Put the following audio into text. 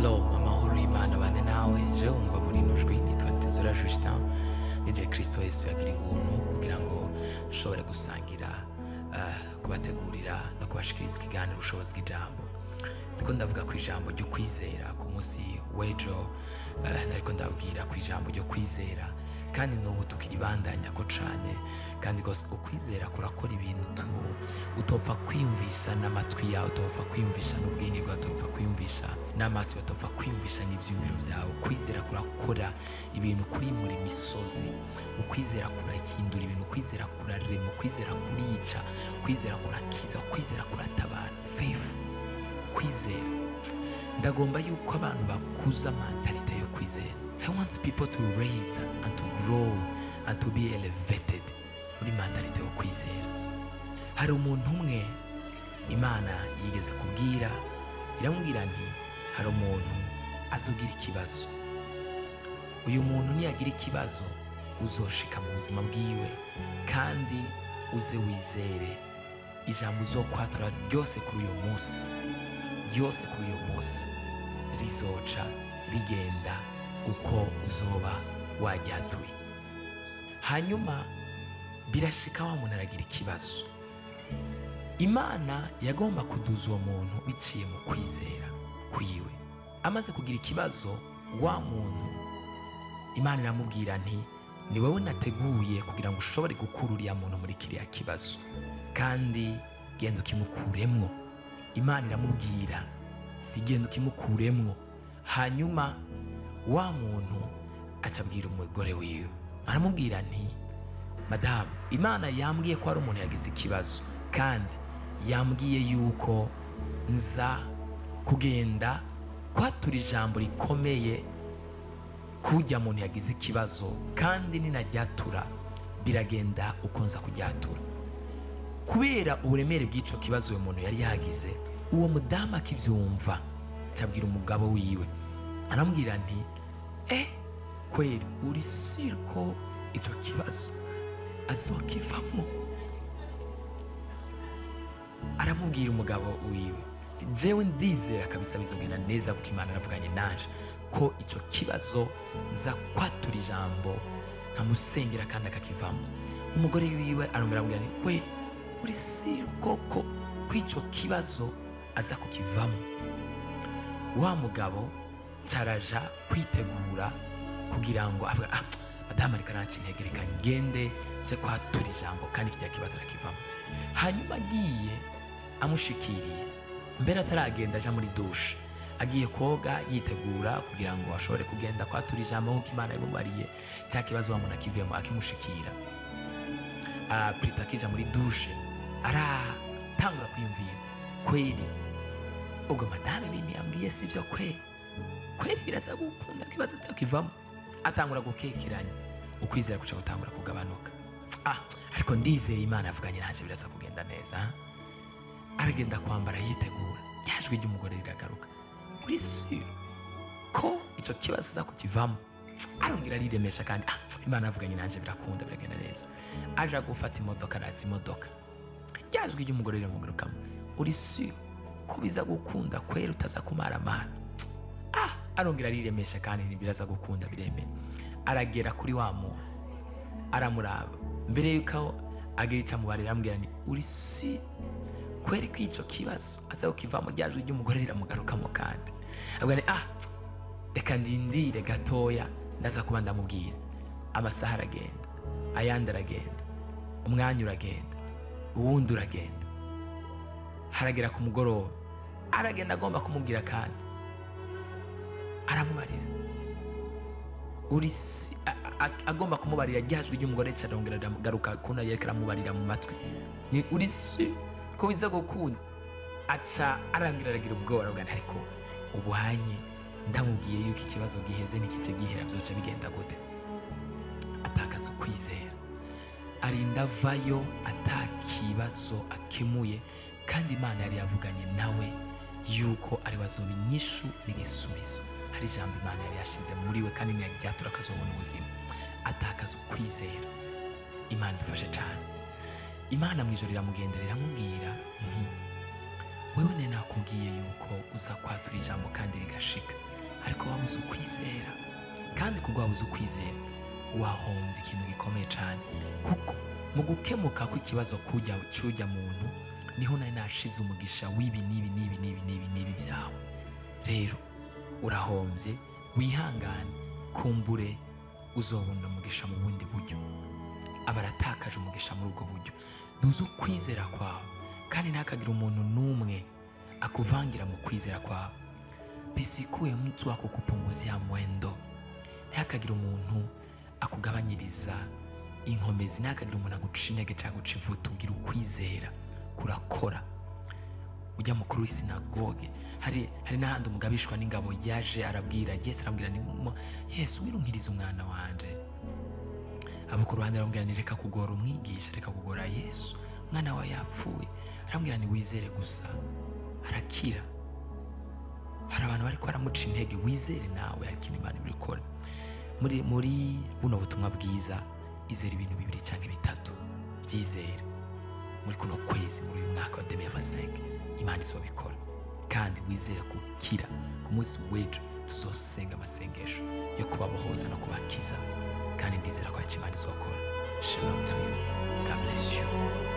Shalom, amahoro y'Imana bane nawe. Je umva muri ino jwi nitwa Tezora Justin. Nije Kristo Yesu yagira ubuntu kugira ngo dushobore gusangira, kubategurira no kubashikiriza ikiganiro ubushobozi bw'ijambo. Ndiko ndavuga ku ijambo ryo kwizera ku munsi w'ejo, nariko ndabwira ku ijambo ryo kwizera kandi n'ubu tukiribandanya ko cane, kandi gose ukwizera kurakora ibintu utopfa kwiyumvisha n'amatwi yawe, utopfa kwiyumvisha n'ubwenge bwawe, utopfa kwiyumvisha n'amaso yawe, utopfa kwiyumvisha n'ivyiyumviro vyawe. Ukwizera kurakora ibintu kurimura imisozi, ukwizera kurahindura ibintu, ukwizera kurarema, ukwizera kurica, ukwizera kurakiza, ukwizera kuratabara. Faith, kwizera. Ndagomba yuko abantu bakuza mentalite yo kwizera. I want people to raise and to grow and to be elevated muri mentalite yo kwizera. Hari umuntu umwe Imana yigeze kubwira, iramubwira nti hari umuntu azogira ikibazo. Uyu muntu niyagira ikibazo uzoshika mu buzima bwiwe, kandi uze wizere ijambo uzokwatura ryose kuri uyu munsi, ryose kuri uyu munsi rizoca rigenda uko uzoba waryatuye. Hanyuma birashika wa muntu aragira ikibazo. Imana yagomba kuduza uwo muntu biciye mu kwizera kwiwe. Amaze kugira ikibazo, wa muntu Imana iramubwira nti ni wowe nateguye kugira ngo ushobore gukura uriya muntu muri kiriya kibazo, kandi genda ukimukuremwo. Imana iramubwira igenda ukimukuremwo. Hanyuma wa muntu acabwira umugore wiwe, aramubwira nti madamu, Imana yambwiye ko hari umuntu yagize ikibazo, kandi yambwiye yuko nza kugenda kwatura ijambo rikomeye kujya muntu yagize ikibazo, kandi ninajyatura biragenda uko nza kujyatura. Kubera uburemere bw'ico kibazo uwo muntu yari yagize, uwo mudamu akivyumva acabwira umugabo wiwe, aramubwira nti kweli uri sure ko ico kibazo azokivamo? Aramubwira umugabo wiwe, jewe ndizera kabisa bizogenda neza kuko Imana aravuganye nanje ko ico kibazo nza kwatura ijambo nkamusengera kandi akakivamo. Umugore wiwe arongera amubwira nti we uri sure koko kw'ico kibazo aza kukivamo? Wa mugabo caraja kwitegura kugira ngo avuga, madamu ariko aranca intege, reka ngende nze kwatura ijambo kandi kirya kibazo arakivamo. Hanyuma agiye amushikiriye, mbere ataragenda aja muri dushe, agiye koga yitegura kugira ngo ashobore kugenda kwatura ijambo nk'uko Imana yamubariye, cya kibazo wa muntu akivemo akimushikira. Prita akija muri dushe aratangura kwiyumvira, kweli ubwo madamu ibintu yambwiye sivyo kweli biraza gukunda kibazo cyakivamo. Atangura gukekeranya, ukwizera kuca gutangura kugabanuka. Ariko ndizeye Imana yavuganye nanje biraza kugenda neza. Aragenda kwambara yitegura, ryajwi ry'umugore riragaruka, uri sure ko ico kibazo aza kukivamo? Arongera riremesha kandi Imana yavuganye nanje birakunda biragenda neza. Aja gufata imodoka, aratsa imodoka, ryajwi ry'umugore riramugurukamo, uri sure ko biza gukunda kweli utaza kumaramara? Arongera riremesha kandi ntibiraza gukunda biremeye. Aragera kuri wa muntu aramuraba, mbere yuko agira icyo amubarira aramubwira nti uri sure kweli ko ico kibazo aza kukivamo? Ryajwi ry'umugore riramugarukamo kandi avuga nti reka ndindire gatoya ndaza kuba ndamubwira. Amasaha aragenda, ayandi aragenda, umwanya uragenda, uwundi uragenda. Haragera ku mugoroba, aragenda agomba kumubwira kandi aramubarira, agomba kumubarira. Ryajwi ry'umugore carongera ragaruka kuna yereka aramubarira mu matwi, ni uri sure ko biza gukunda? Aca arangira aragira ubwoba, aravuga ariko ubuhanye ndamubwiye yuko ikibazo giheze n'ikice gihera byoca bigenda gute? Atakaza ukwizera, arinda vayo atakibazo akemuye, kandi Imana yari yavuganye nawe yuko ari wazoba inyishu n'igisubizo. Hari ijambo Imana yari yashize muri we kandi ntiyajyatura akazobona ubuzima. Atakaza ukwizera. Imana idufashe cyane. Imana mu ijoro iramugendera iramubwira nti wewe nakubwiye yuko uza kwatura ijambo kandi rigashika, ariko wabuze ukwizera. Kandi kubwo wabuze ukwizera wahombye ikintu gikomeye cyane, kuko mu gukemuka kw'ikibazo cy'ujya muntu niho nari nashize umugisha w'ibi n'ibi byawe. Rero urahombye, wihangane, kumbure uzobona umugisha mu bundi buryo. Abaratakaje umugisha muri ubwo buryo. Duze ukwizera kwawe, kandi ntihakagire umuntu n'umwe akuvangira mu kwizera kwawe. Bisikuye mtu wako kupunguzia mwendo. Ntihakagire umuntu akugabanyiriza inkomezi, ntihakagire umuntu aguca intege cyangwa guca ivutu. Ugira ukwizera kurakora. Ujya mukuru w'isinagoge, hari n'ahandi umugabishwa n'ingabo yaje arabwira Yesu, arambwira ni Yesu wirunkiriza umwana wanje. Abo ku ruhande arambwira ni reka kugora umwigisha, reka kugora Yesu, umwana wawe yapfuye. Arambwira ni wizere gusa arakira. Hari abantu bariko baramuca intege, wizere nawe hari ikintu Imana ibikora. Muri buno butumwa bwiza izera ibintu 2 cyangwa 3 byizere muri kuno kwezi, muri uyu mwaka wa 2025 Imana izobikora. Kandi wizere gukira. Ku munsi w'ejo tuzosenga amasengesho yo kubabohoza no kubakiza, kandi ndizera ko Imana izokora. Shalom to you. God bless you.